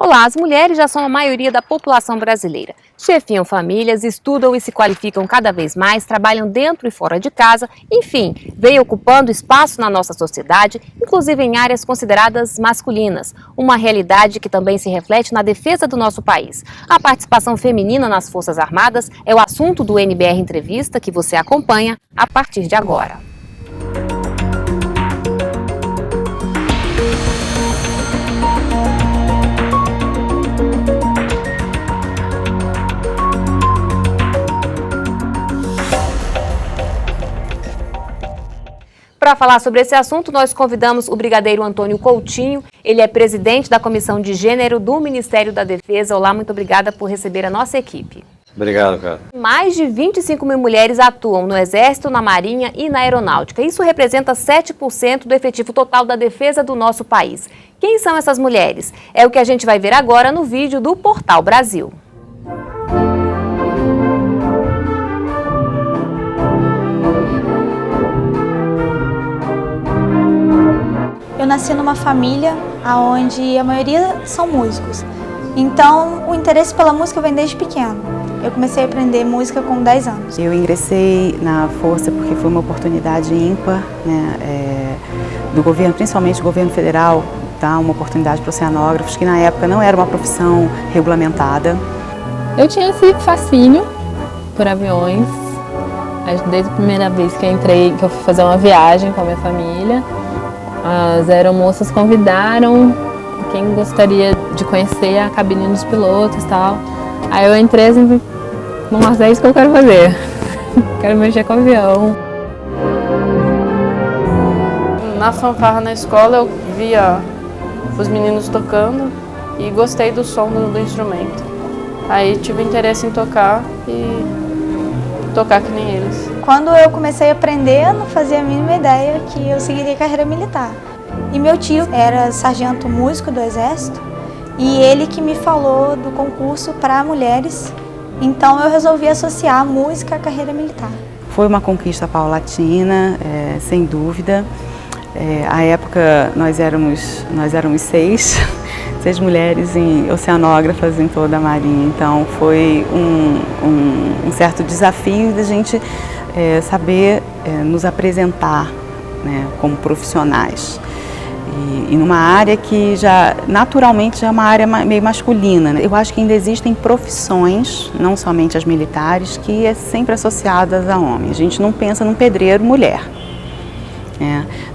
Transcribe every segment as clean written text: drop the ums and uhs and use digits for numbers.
Olá, as mulheres já são a maioria da população brasileira. Chefiam famílias, estudam e se qualificam cada vez mais, trabalham dentro e fora de casa, enfim, vêm ocupando espaço na nossa sociedade, inclusive em áreas consideradas masculinas. Uma realidade que também se reflete na defesa do nosso país. A participação feminina nas Forças Armadas é o assunto do NBR Entrevista que você acompanha a partir de agora. Para falar sobre esse assunto, nós convidamos o brigadeiro Antônio Coutinho. Ele é presidente da Comissão de Gênero do Ministério da Defesa. Olá, muito obrigada por receber a nossa equipe. Obrigado, cara. Mais de 25 mil mulheres atuam no Exército, na Marinha e na Aeronáutica. Isso representa 7% do efetivo total da defesa do nosso país. Quem são essas mulheres? É o que a gente vai ver agora no vídeo do Portal Brasil. Eu nasci numa família onde a maioria são músicos, então o interesse pela música vem desde pequeno. Eu comecei a aprender música com 10 anos. Eu ingressei na Força porque foi uma oportunidade ímpar, né, do governo, principalmente do governo federal, tá, uma oportunidade para oceanógrafos, que na época não era uma profissão regulamentada. Eu tinha esse fascínio por aviões, desde a primeira vez que eu entrei, que eu fui fazer uma viagem com a minha família. As aeromoças convidaram quem gostaria de conhecer a cabine dos pilotos e tal. Aí eu entrei assim, nossa, é isso que eu quero fazer. Quero mexer com avião. Na fanfarra na escola eu via os meninos tocando e gostei do som do instrumento. Aí tive interesse em tocar e tocar que nem eles. Quando eu comecei a aprender, eu não fazia a mínima ideia que eu seguiria carreira militar. E meu tio era sargento músico do Exército e ele que me falou do concurso para mulheres, então eu resolvi associar a música à carreira militar. Foi uma conquista paulatina, sem dúvida. À época nós éramos 6 mulheres oceanógrafas em toda a Marinha, então foi um certo desafio da gente saber nos apresentar, né, como profissionais. E numa área que já naturalmente é uma área meio masculina, né? Eu acho que ainda existem profissões, não somente as militares, que é sempre associadas a homem. A gente não pensa num pedreiro mulher.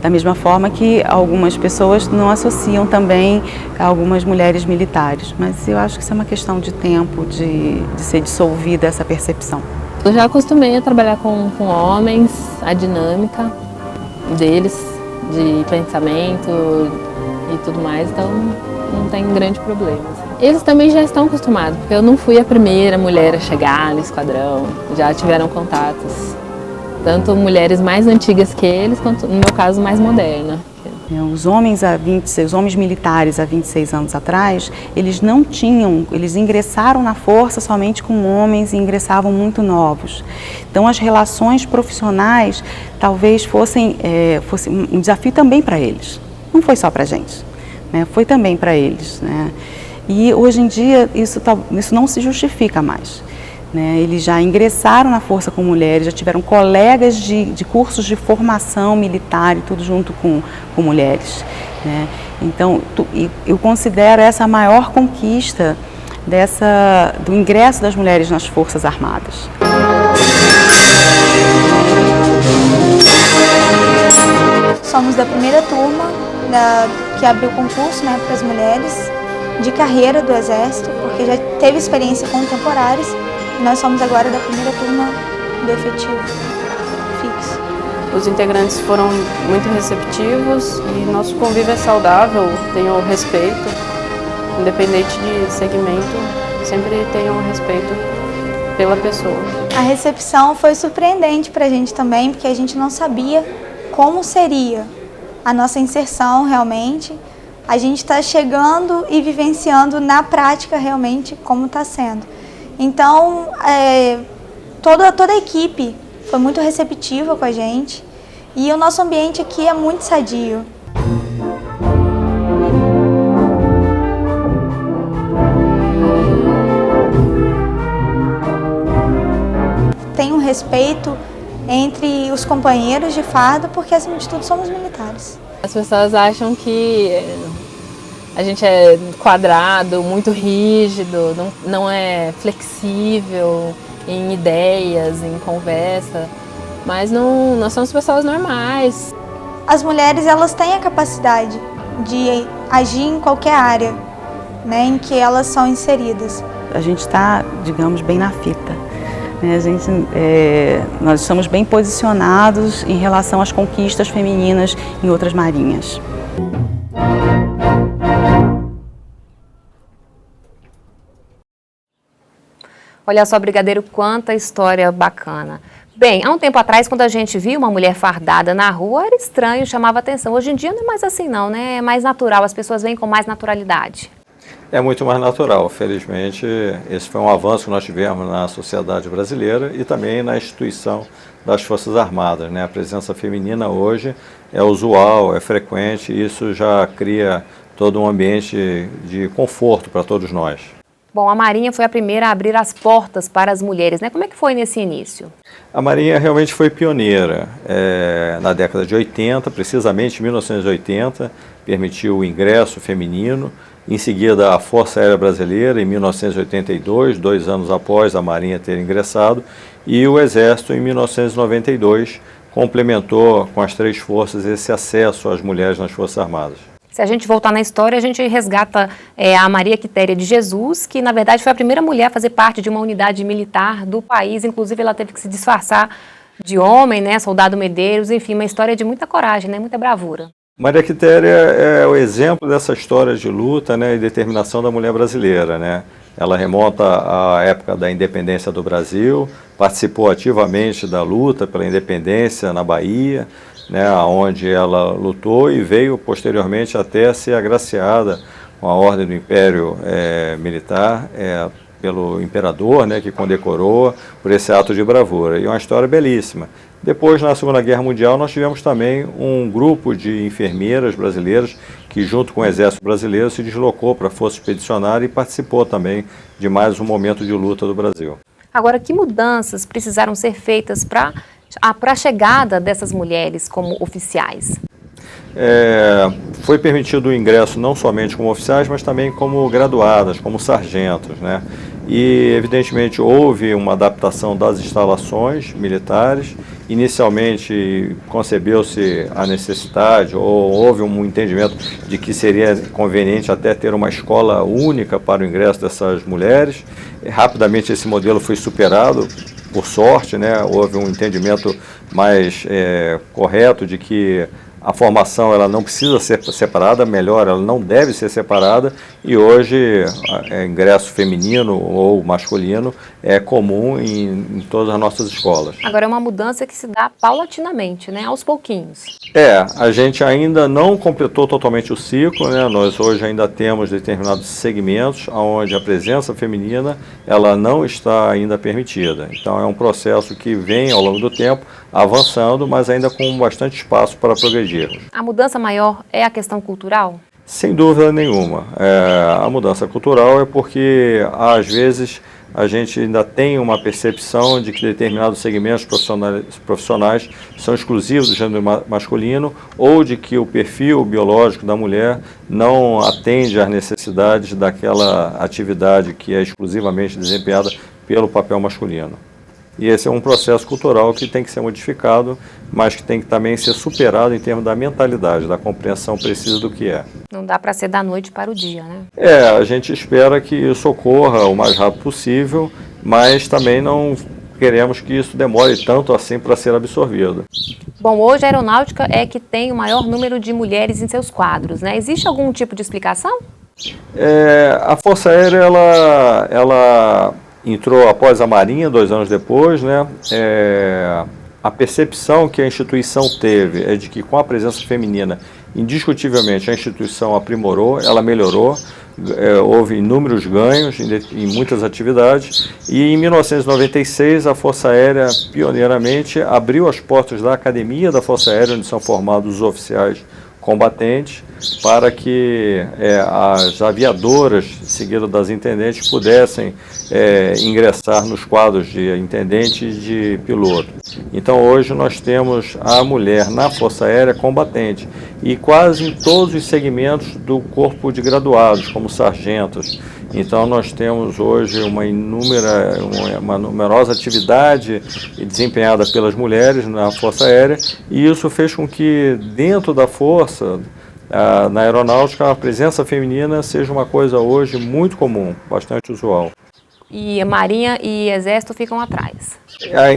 Da mesma forma que algumas pessoas não associam também a algumas mulheres militares, mas eu acho que isso é uma questão de tempo, de ser dissolvida essa percepção. Eu já acostumei a trabalhar com homens, a dinâmica deles, de pensamento e tudo mais, então não tem grande problema. Eles também já estão acostumados, porque eu não fui a primeira mulher a chegar no esquadrão, já tiveram contatos. Tanto mulheres mais antigas que eles, quanto, no meu caso, mais moderna. Os homens militares há 26 anos atrás, eles ingressaram na força somente com homens e ingressavam muito novos. Então as relações profissionais talvez fosse um desafio também para eles. Não foi só para a gente, né? Foi também para eles, né? E hoje em dia isso não se justifica mais. Eles já ingressaram na força com mulheres, já tiveram colegas de cursos de formação militar e tudo junto com mulheres. Então, eu considero essa a maior conquista do ingresso das mulheres nas Forças Armadas. Somos da primeira turma que abriu o concurso, né, para as mulheres de carreira do Exército, porque já teve experiência com temporários. Nós somos agora da primeira turma do efetivo fixo. Os integrantes foram muito receptivos e nosso convívio é saudável, tem o respeito, independente de segmento, sempre tem o respeito pela pessoa. A recepção foi surpreendente para a gente também, porque a gente não sabia como seria a nossa inserção realmente. A gente está chegando e vivenciando na prática realmente como está sendo. Então, toda a equipe foi muito receptiva com a gente e o nosso ambiente aqui é muito sadio. respeito entre os companheiros de farda, porque acima de tudo somos militares. As pessoas acham que a gente é quadrado, muito rígido, não é flexível em ideias, em conversa, mas nós somos pessoas normais. As mulheres, elas têm a capacidade de agir em qualquer área, né, em que elas são inseridas. A gente está, digamos, bem na fita. Nós estamos bem posicionados em relação às conquistas femininas em outras marinhas. Olha só, Brigadeiro, quanta história bacana. Bem, há um tempo atrás, quando a gente via uma mulher fardada na rua, era estranho, chamava atenção. Hoje em dia não é mais assim não, né? É mais natural, as pessoas veem com mais naturalidade. É muito mais natural. Felizmente, esse foi um avanço que nós tivemos na sociedade brasileira e também na instituição das Forças Armadas, né? A presença feminina hoje é usual, é frequente e isso já cria todo um ambiente de conforto para todos nós. Bom, a Marinha foi a primeira a abrir as portas para as mulheres, né? Como é que foi nesse início? A Marinha realmente foi pioneira. Na década de 80, precisamente em 1980, permitiu o ingresso feminino. Em seguida, a Força Aérea Brasileira, em 1982, 2 anos após a Marinha ter ingressado, e o Exército, em 1992, complementou com as 3 forças esse acesso às mulheres nas Forças Armadas. Se a gente voltar na história, a gente resgata a Maria Quitéria de Jesus, que na verdade foi a primeira mulher a fazer parte de uma unidade militar do país, inclusive ela teve que se disfarçar de homem, né, soldado Medeiros, enfim, uma história de muita coragem, né, muita bravura. Maria Quitéria é o exemplo dessa história de luta, né, e determinação da mulher brasileira, né? Ela remonta à época da independência do Brasil, participou ativamente da luta pela independência na Bahia, né, onde ela lutou e veio posteriormente até ser agraciada com a Ordem do Império Militar pelo imperador, né, que condecorou por esse ato de bravura. E é uma história belíssima. Depois, na Segunda Guerra Mundial, nós tivemos também um grupo de enfermeiras brasileiras que, junto com o Exército Brasileiro, se deslocou para a Força Expedicionária e participou também de mais um momento de luta do Brasil. Agora, que mudanças precisaram ser feitas para a chegada dessas mulheres como oficiais? Foi permitido o ingresso não somente como oficiais, mas também como graduadas, como sargentos, né? E, evidentemente, houve uma adaptação das instalações militares. Inicialmente, concebeu-se a necessidade, ou houve um entendimento de que seria conveniente até ter uma escola única para o ingresso dessas mulheres. Rapidamente, esse modelo foi superado, por sorte, né? Houve um entendimento mais correto de que a formação ela não precisa ser separada, melhor, ela não deve ser separada, e hoje ingresso feminino ou masculino é comum em todas as nossas escolas. Agora é uma mudança que se dá paulatinamente, né, aos pouquinhos. A gente ainda não completou totalmente o ciclo, né? Nós hoje ainda temos determinados segmentos onde a presença feminina ela não está ainda permitida. Então é um processo que vem ao longo do tempo avançando, mas ainda com bastante espaço para progredir. A mudança maior é a questão cultural? Sem dúvida nenhuma. A mudança cultural é porque, às vezes, a gente ainda tem uma percepção de que determinados segmentos profissionais são exclusivos do gênero masculino ou de que o perfil biológico da mulher não atende às necessidades daquela atividade que é exclusivamente desempenhada pelo papel masculino. E esse é um processo cultural que tem que ser modificado, mas que tem que também ser superado em termos da mentalidade, da compreensão precisa do que é. Não dá para ser da noite para o dia, né? A gente espera que isso ocorra o mais rápido possível, mas também não queremos que isso demore tanto assim para ser absorvido. Bom, hoje a aeronáutica é que tem o maior número de mulheres em seus quadros, né? Existe algum tipo de explicação? A Força Aérea, ela entrou após a Marinha, 2 anos depois, né? A percepção que a instituição teve é de que com a presença feminina, indiscutivelmente a instituição aprimorou, ela melhorou, houve inúmeros ganhos em muitas atividades e em 1996 a Força Aérea pioneiramente abriu as portas da Academia da Força Aérea, onde são formados os oficiais combatente, para que as aviadoras, seguidas das intendentes, pudessem ingressar nos quadros de intendente e de piloto. Então hoje nós temos a mulher na Força Aérea combatente e quase em todos os segmentos do corpo de graduados, como sargentos. Então nós temos hoje uma numerosa atividade desempenhada pelas mulheres na Força Aérea, e isso fez com que dentro da Força, na aeronáutica, a presença feminina seja uma coisa hoje muito comum, bastante usual. E a Marinha e Exército ficam atrás?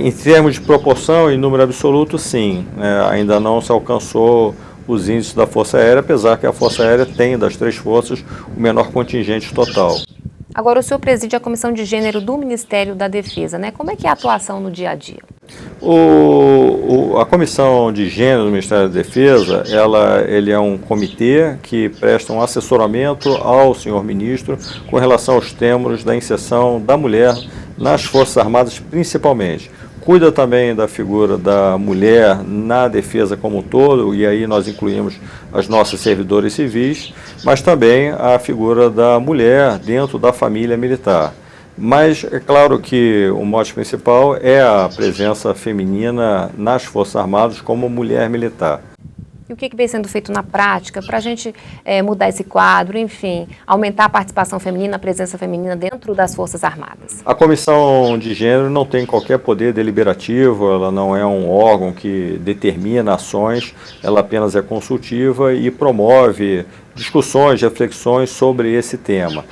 Em termos de proporção e número absoluto, sim. Ainda não se alcançou os índices da Força Aérea, apesar que a Força Aérea tem, das três forças, o menor contingente total. Agora, o senhor preside a Comissão de Gênero do Ministério da Defesa, né? Como é que é a atuação no dia a dia? A Comissão de Gênero do Ministério da Defesa, ele é um comitê que presta um assessoramento ao senhor ministro com relação aos temas da inserção da mulher nas Forças Armadas, principalmente. Cuida também da figura da mulher na defesa como um todo, e aí nós incluímos as nossas servidoras civis, mas também a figura da mulher dentro da família militar. Mas é claro que o mote principal é a presença feminina nas Forças Armadas como mulher militar. E o que vem sendo feito na prática para a gente mudar esse quadro, enfim, aumentar a participação feminina, a presença feminina dentro das Forças Armadas? A Comissão de Gênero não tem qualquer poder deliberativo, ela não é um órgão que determina ações, ela apenas é consultiva e promove discussões, reflexões sobre esse tema.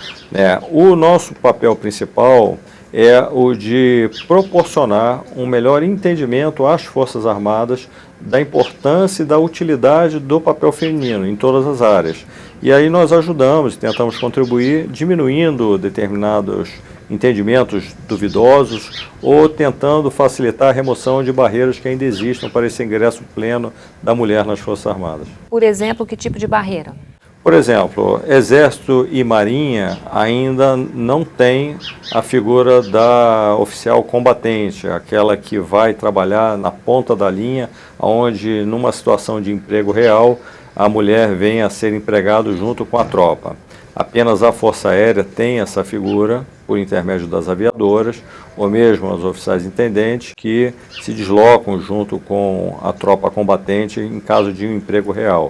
O nosso papel principal é o de proporcionar um melhor entendimento às Forças Armadas da importância e da utilidade do papel feminino em todas as áreas. E aí nós ajudamos e tentamos contribuir diminuindo determinados entendimentos duvidosos ou tentando facilitar a remoção de barreiras que ainda existam para esse ingresso pleno da mulher nas Forças Armadas. Por exemplo, que tipo de barreira? Por exemplo, Exército e Marinha ainda não têm a figura da oficial combatente, aquela que vai trabalhar na ponta da linha, onde numa situação de emprego real, a mulher vem a ser empregada junto com a tropa. Apenas a Força Aérea tem essa figura, por intermédio das aviadoras, ou mesmo os oficiais intendentes, que se deslocam junto com a tropa combatente em caso de um emprego real.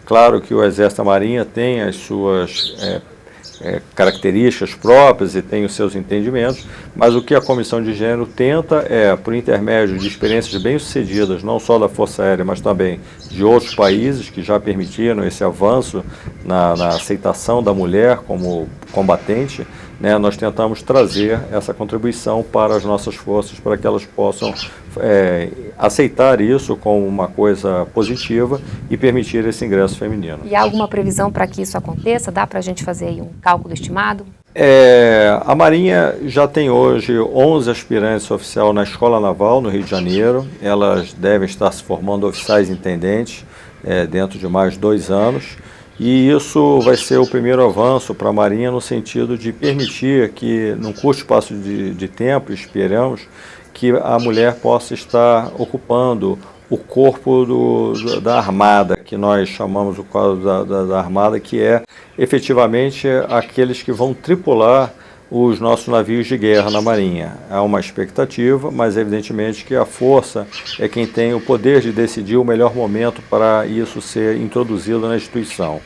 Claro que o Exército e a Marinha têm as suas características próprias e tem os seus entendimentos, mas o que a Comissão de Gênero tenta por intermédio de experiências bem-sucedidas, não só da Força Aérea, mas também de outros países que já permitiram esse avanço na aceitação da mulher como combatente, nós tentamos trazer essa contribuição para as nossas forças, para que elas possam aceitar isso como uma coisa positiva e permitir esse ingresso feminino. E há alguma previsão para que isso aconteça? Dá para a gente fazer aí um cálculo estimado? A Marinha já tem hoje 11 aspirantes oficial na Escola Naval, no Rio de Janeiro. Elas devem estar se formando oficiais intendentes dentro de mais 2 anos. E isso vai ser o primeiro avanço para a Marinha no sentido de permitir que, num curto espaço de tempo, esperamos, que a mulher possa estar ocupando o corpo da Armada, que nós chamamos o quadro da Armada, que é efetivamente aqueles que vão tripular os nossos navios de guerra na Marinha. Há uma expectativa, mas evidentemente que a Força é quem tem o poder de decidir o melhor momento para isso ser introduzido na instituição.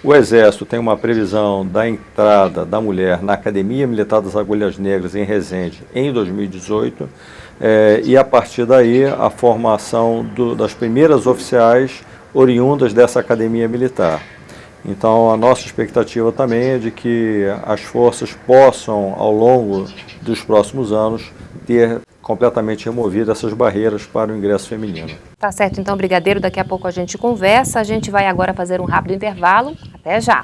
O Exército tem uma previsão da entrada da mulher na Academia Militar das Agulhas Negras em Resende em 2018 e a partir daí a formação das primeiras oficiais oriundas dessa Academia Militar. Então, a nossa expectativa também é de que as forças possam, ao longo dos próximos anos, ter completamente removido essas barreiras para o ingresso feminino. Tá certo, então, brigadeiro, daqui a pouco a gente conversa. A gente vai agora fazer um rápido intervalo. Até já!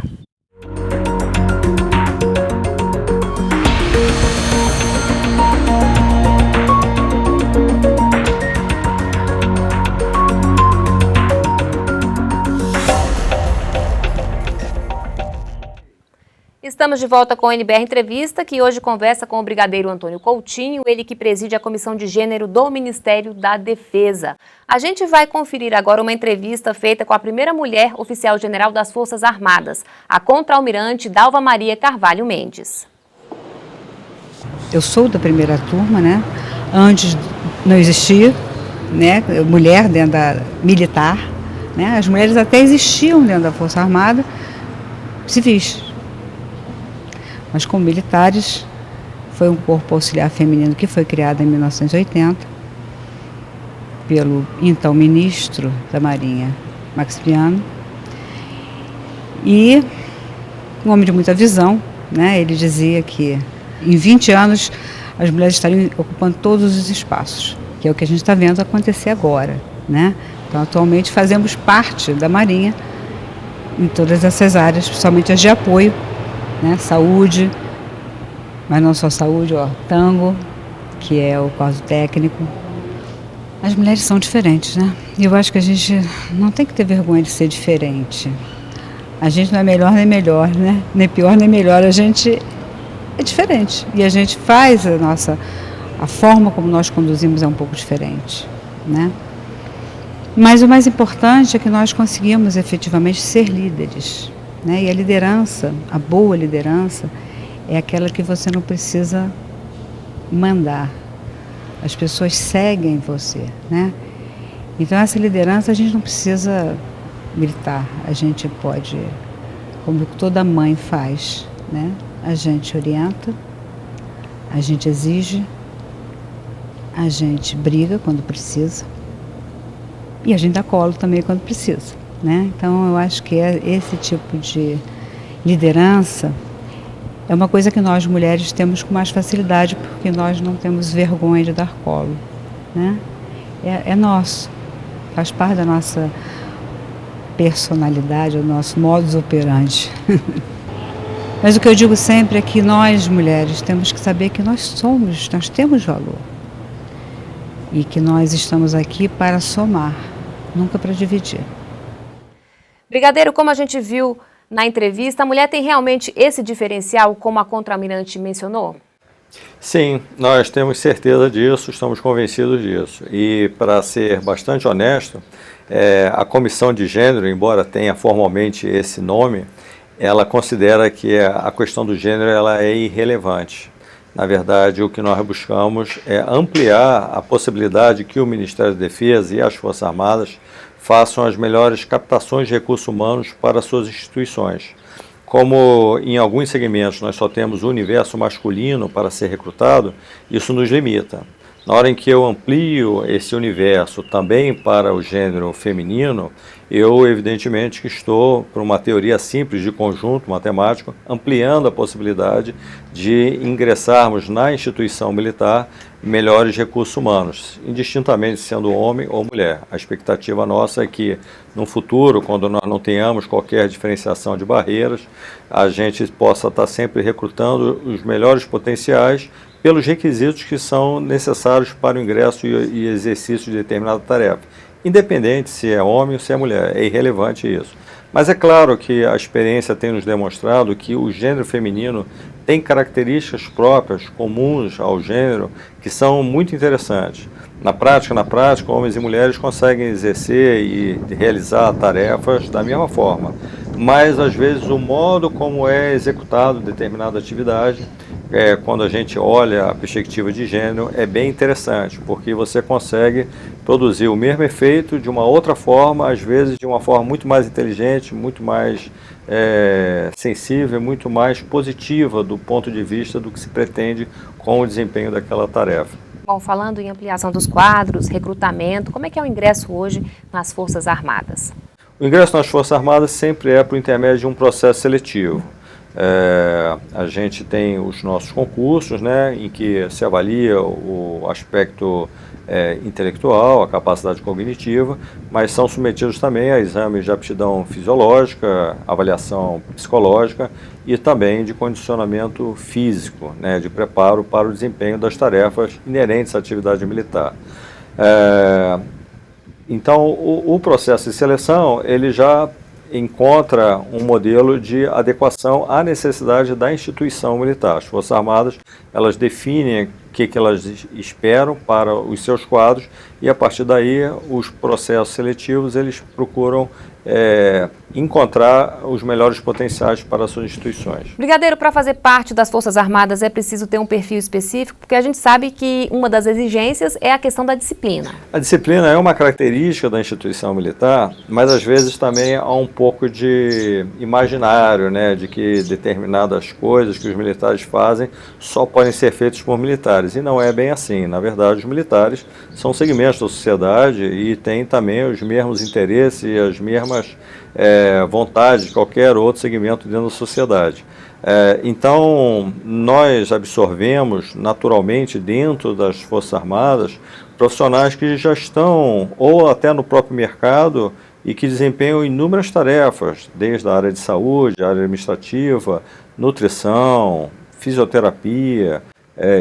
Estamos de volta com o NBR Entrevista, que hoje conversa com o brigadeiro Antônio Coutinho, ele que preside a Comissão de Gênero do Ministério da Defesa. A gente vai conferir agora uma entrevista feita com a primeira mulher oficial-general das Forças Armadas, a contra-almirante Dalva Maria Carvalho Mendes. Eu sou da primeira turma, né? Antes não existia, né? Mulher dentro da militar, né? As mulheres até existiam dentro da Força Armada, civis. Mas como militares, foi um corpo auxiliar feminino que foi criado em 1980 pelo então ministro da Marinha, Maximiano, e um homem de muita visão, né? Ele dizia que em 20 anos as mulheres estariam ocupando todos os espaços, que é o que a gente está vendo acontecer agora, né? Então, atualmente fazemos parte da Marinha em todas essas áreas, principalmente as de apoio, né? Saúde, mas não só saúde, tango, que é o quarto técnico. As mulheres são diferentes, né? E eu acho que a gente não tem que ter vergonha de ser diferente. A gente não é melhor nem melhor, né? Nem pior nem melhor, a gente é diferente. E a gente faz a forma como nós conduzimos é um pouco diferente, né? Mas o mais importante é que nós conseguimos efetivamente ser líderes, né? E a liderança, a boa liderança, é aquela que você não precisa mandar. As pessoas seguem você, né? Então essa liderança a gente não precisa gritar, a gente pode, como toda mãe faz, né? A gente orienta, a gente exige, a gente briga quando precisa e a gente dá colo também quando precisa, né? Então eu acho que esse tipo de liderança é uma coisa que nós mulheres temos com mais facilidade porque nós não temos vergonha de dar colo, né? É nosso, faz parte da nossa personalidade, do nosso modus operandi. Mas o que eu digo sempre é que nós, mulheres, temos que saber que nós temos valor. E que nós estamos aqui para somar, nunca para dividir. Brigadeiro, como a gente viu na entrevista, a mulher tem realmente esse diferencial, como a contra-almirante mencionou? Sim, nós temos certeza disso, estamos convencidos disso. E, para ser bastante honesto, a Comissão de Gênero, embora tenha formalmente esse nome, ela considera que a questão do gênero ela é irrelevante. Na verdade, o que nós buscamos é ampliar a possibilidade que o Ministério da Defesa e as Forças Armadas façam as melhores captações de recursos humanos para suas instituições. Como em alguns segmentos nós só temos o universo masculino para ser recrutado, isso nos limita. Na hora em que eu amplio esse universo também para o gênero feminino, eu evidentemente que estou, por uma teoria simples de conjunto matemático, ampliando a possibilidade de ingressarmos na instituição militar melhores recursos humanos, indistintamente sendo homem ou mulher. A expectativa nossa é que, no futuro, quando nós não tenhamos qualquer diferenciação de barreiras, a gente possa estar sempre recrutando os melhores potenciais pelos requisitos que são necessários para o ingresso e exercício de determinada tarefa. Independente se é homem ou se é mulher, é irrelevante isso. Mas é claro que a experiência tem nos demonstrado que o gênero feminino tem características próprias, comuns ao gênero, que são muito interessantes. Na prática, homens e mulheres conseguem exercer e realizar tarefas da mesma forma, mas às vezes o modo como é executado determinada atividade, quando a gente olha a perspectiva de gênero, é bem interessante, porque você consegue produzir o mesmo efeito de uma outra forma, às vezes de uma forma muito mais inteligente, muito mais sensível, muito mais positiva do ponto de vista do que se pretende com o desempenho daquela tarefa. Bom, falando em ampliação dos quadros, recrutamento, como é que é o ingresso hoje nas Forças Armadas? O ingresso nas Forças Armadas sempre é por intermédio de um processo seletivo. A gente tem os nossos concursos, né, em que se avalia o aspecto intelectual, a capacidade cognitiva, mas são submetidos também a exames de aptidão fisiológica, avaliação psicológica e também de condicionamento físico, né, de preparo para o desempenho das tarefas inerentes à atividade militar. Então, o processo de seleção ele já encontra um modelo de adequação à necessidade da instituição militar. As Forças Armadas, elas definem o que elas esperam para os seus quadros e, a partir daí, os processos seletivos, eles procuram encontrar os melhores potenciais para as suas instituições. Brigadeiro, para fazer parte das Forças Armadas é preciso ter um perfil específico, porque a gente sabe que uma das exigências é a questão da disciplina. A disciplina é uma característica da instituição militar, mas às vezes também há um pouco de imaginário, né, de que determinadas coisas que os militares fazem só podem ser feitas por militares, e não é bem assim. Na verdade, os militares são segmentos da sociedade e têm também os mesmos interesses e as mesmas vontades de qualquer outro segmento dentro da sociedade. Então, nós absorvemos naturalmente dentro das Forças Armadas profissionais que já estão ou até no próprio mercado e que desempenham inúmeras tarefas, desde a área de saúde, área administrativa, nutrição, fisioterapia,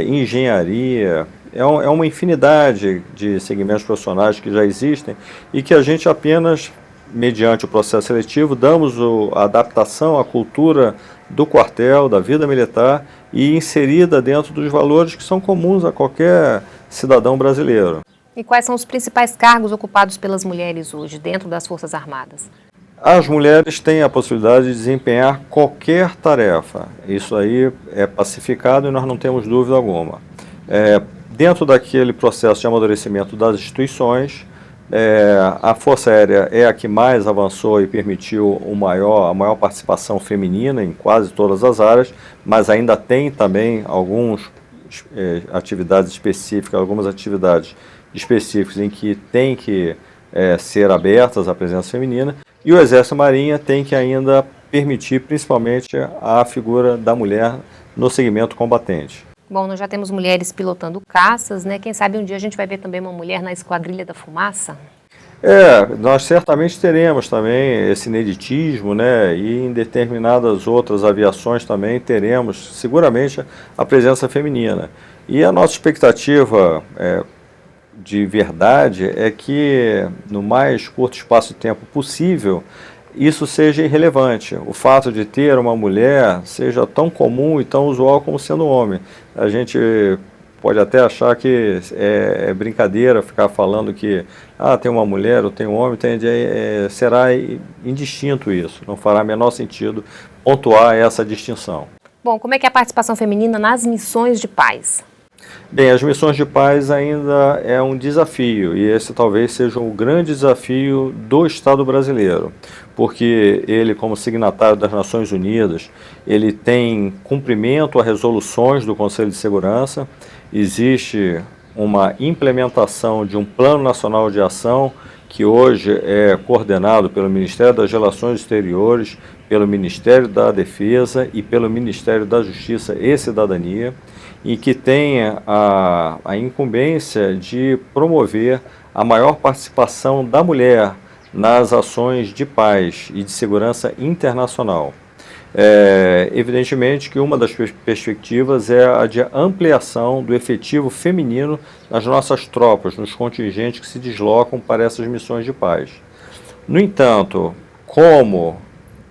engenharia. É uma infinidade de segmentos profissionais que já existem e que a gente apenas, mediante o processo seletivo, damos a adaptação à cultura do quartel, da vida militar e inserida dentro dos valores que são comuns a qualquer cidadão brasileiro. E quais são os principais cargos ocupados pelas mulheres hoje dentro das Forças Armadas? As mulheres têm a possibilidade de desempenhar qualquer tarefa. Isso aí é pacificado e nós não temos dúvida alguma. Dentro daquele processo de amadurecimento das instituições, a Força Aérea é a que mais avançou e permitiu a maior participação feminina em quase todas as áreas, mas ainda tem também algumas atividades específicas em que tem que ser abertas à presença feminina, e o Exército e a Marinha tem que ainda permitir principalmente a figura da mulher no segmento combatente. Bom, nós já temos mulheres pilotando caças, né? Quem sabe um dia a gente vai ver também uma mulher na Esquadrilha da Fumaça? Nós certamente teremos também esse ineditismo, né? E em determinadas outras aviações também teremos seguramente a presença feminina. E a nossa expectativa de verdade é que no mais curto espaço de tempo possível isso seja irrelevante. O fato de ter uma mulher seja tão comum e tão usual como sendo um homem. A gente pode até achar que é brincadeira ficar falando que tem uma mulher ou tem um homem, será indistinto isso. Não fará menor sentido pontuar essa distinção. Bom, como é que é a participação feminina nas missões de paz? Bem, as missões de paz ainda é um desafio, e esse talvez seja o grande desafio do Estado brasileiro, porque ele, como signatário das Nações Unidas, ele tem cumprimento a resoluções do Conselho de Segurança, existe uma implementação de um Plano Nacional de Ação, que hoje é coordenado pelo Ministério das Relações Exteriores, pelo Ministério da Defesa e pelo Ministério da Justiça e Cidadania, e que tenha a incumbência de promover a maior participação da mulher nas ações de paz e de segurança internacional. Evidentemente que uma das perspectivas é a de ampliação do efetivo feminino nas nossas tropas, nos contingentes que se deslocam para essas missões de paz. No entanto, como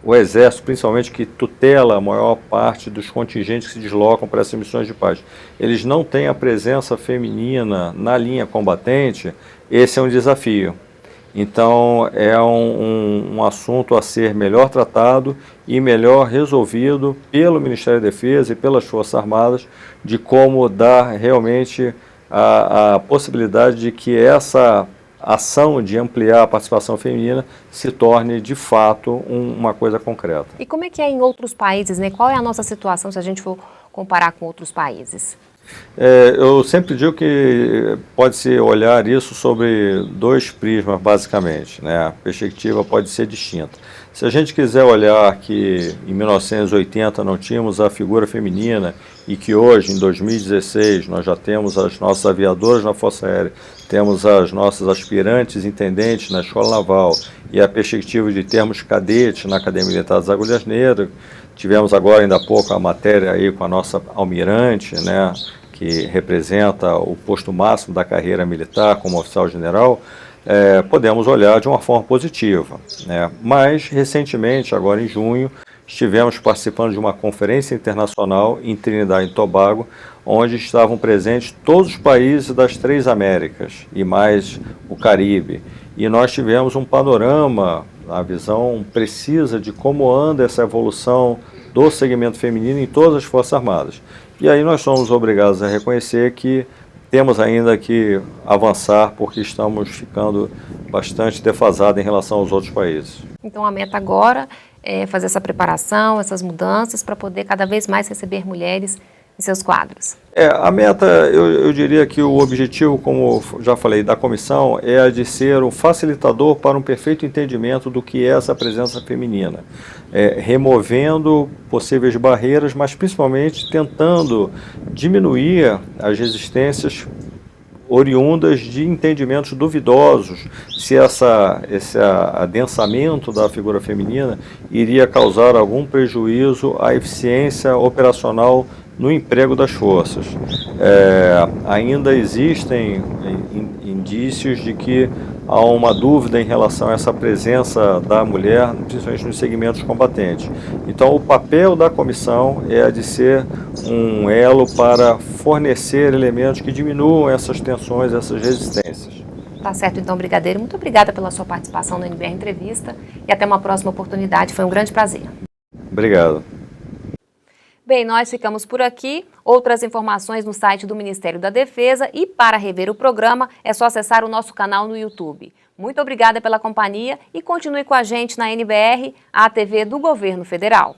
o Exército, principalmente, que tutela a maior parte dos contingentes que se deslocam para essas missões de paz, eles não têm a presença feminina na linha combatente, esse é um desafio. Então, é um assunto a ser melhor tratado e melhor resolvido pelo Ministério da Defesa e pelas Forças Armadas, de como dar realmente a possibilidade de que essa ação de ampliar a participação feminina se torne, de fato, uma coisa concreta. E como é que é em outros países, né? Qual é a nossa situação se a gente for comparar com outros países? Eu sempre digo que pode-se olhar isso sobre dois prismas, basicamente, né? A perspectiva pode ser distinta. Se a gente quiser olhar que em 1980 não tínhamos a figura feminina e que hoje, em 2016, nós já temos as nossas aviadoras na Força Aérea, temos as nossas aspirantes intendentes na Escola Naval e a perspectiva de termos cadetes na Academia Militar das Agulhas Negras. Tivemos agora, ainda há pouco, a matéria aí com a nossa almirante, né, que representa o posto máximo da carreira militar como oficial general. podemos olhar de uma forma positiva, né? Mas, recentemente, agora em junho, estivemos participando de uma conferência internacional em Trinidad e Tobago, onde estavam presentes todos os países das 3 Américas e mais o Caribe. E nós tivemos um panorama, a visão precisa de como anda essa evolução do segmento feminino em todas as Forças Armadas. E aí nós somos obrigados a reconhecer que temos ainda que avançar porque estamos ficando bastante defasados em relação aos outros países. Então a meta agora é fazer essa preparação, essas mudanças para poder cada vez mais receber mulheres em seus quadros. A meta, eu diria que o objetivo, como já falei, da comissão é a de ser um facilitador para um perfeito entendimento do que é essa presença feminina, removendo possíveis barreiras, mas principalmente tentando diminuir as resistências oriundas de entendimentos duvidosos, se esse adensamento da figura feminina iria causar algum prejuízo à eficiência operacional no emprego das forças. Ainda existem indícios de que há uma dúvida em relação a essa presença da mulher, principalmente nos segmentos combatentes. Então, o papel da comissão é a de ser um elo para fornecer elementos que diminuam essas tensões, essas resistências. Tá certo, então, Brigadeiro. Muito obrigada pela sua participação no NBR Entrevista e até uma próxima oportunidade. Foi um grande prazer. Obrigado. Bem, nós ficamos por aqui. Outras informações no site do Ministério da Defesa e para rever o programa é só acessar o nosso canal no YouTube. Muito obrigada pela companhia e continue com a gente na NBR, a TV do Governo Federal.